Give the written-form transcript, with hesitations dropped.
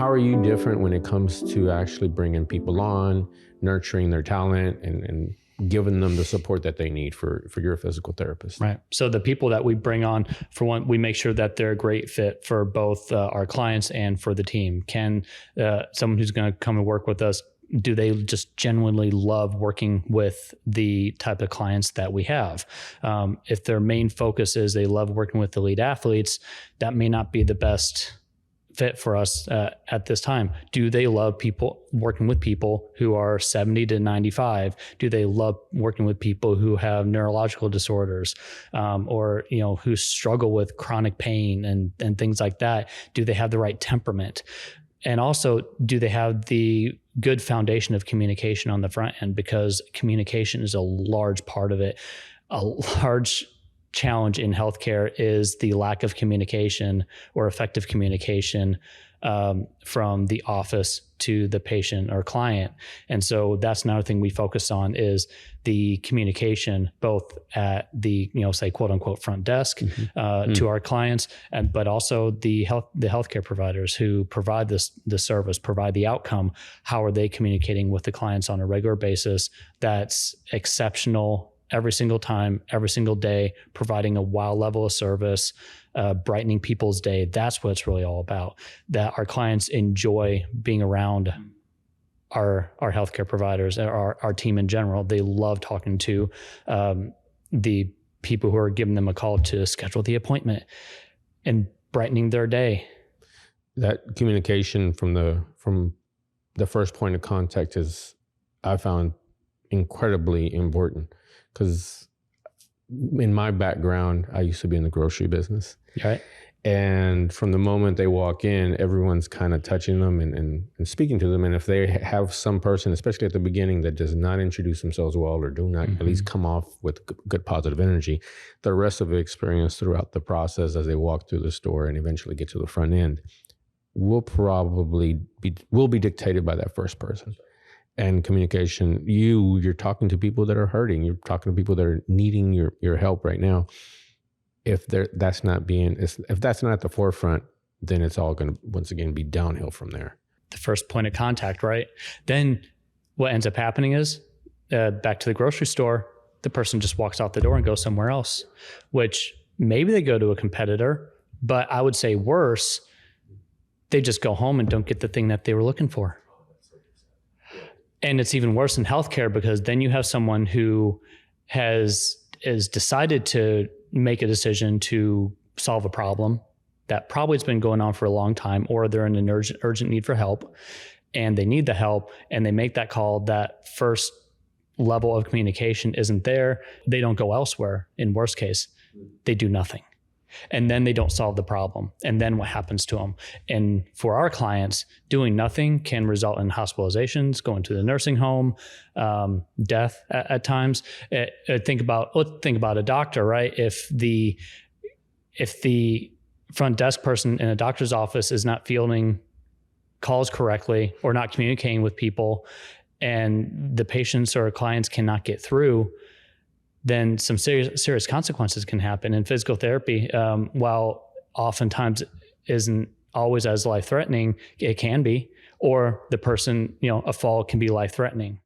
How are you different when it comes to actually bringing people on, nurturing their talent, and giving them the support that they need for your physical therapist? Right. So the people that we bring on, for one, we make sure that they're a great fit for both our clients and for the team. Can someone who's going to come and work with us, do they just genuinely love working with the type of clients that we have? If their main focus is they love working with elite athletes, that may not be the best fit for us at this time. Do they love people working with people who are 70 to 95? Do they love working with people who have neurological disorders, or who struggle with chronic pain and things like that? Do they have the right temperament? And also, do they have the good foundation of communication on the front end? Because communication is a large part of it. A large challenge in healthcare is the lack of communication or effective communication from the office to the patient or client. And so that's another thing we focus on is the communication, both at the, say, quote unquote front desk to our clients, but also the healthcare providers who provide the service, provide the outcome. How are they communicating with the clients on a regular basis that's exceptional every single time, every single day, providing a wow level of service, brightening people's day? That's what it's really all about. That our clients enjoy being around our healthcare providers, our team in general. They love talking to the people who are giving them a call to schedule the appointment and brightening their day. That communication from the first point of contact is, I found, incredibly important. Because in my background, I used to be in the grocery business. Right. And from the moment they walk in, everyone's kind of touching them and speaking to them. And if they have some person, especially at the beginning, that does not introduce themselves well or do not at least come off with good positive energy, the rest of the experience throughout the process as they walk through the store and eventually get to the front end will be dictated by that first person. And communication, you're talking to people that are hurting. You're talking to people that are needing your help right now. If that's not at the forefront, then it's all going to once again be downhill from there. The first point of contact, right? Then what ends up happening is back to the grocery store, the person just walks out the door and goes somewhere else, which maybe they go to a competitor, but I would say worse, they just go home and don't get the thing that they were looking for. And it's even worse in healthcare, because then you have someone who has decided to make a decision to solve a problem that probably has been going on for a long time, or they're in an urgent need for help and they need the help, and they make that call. That first level of communication isn't there. They don't go elsewhere. In worst case, they do nothing. And then they don't solve the problem. And then what happens to them? And for our clients, doing nothing can result in hospitalizations, going to the nursing home, death at times. Let's think about a doctor, right? If the front desk person in a doctor's office is not fielding calls correctly or not communicating with people, and the patients or clients cannot get through, then some serious consequences can happen. And physical therapy, while oftentimes isn't always as life-threatening, it can be, or the person, a fall can be life-threatening.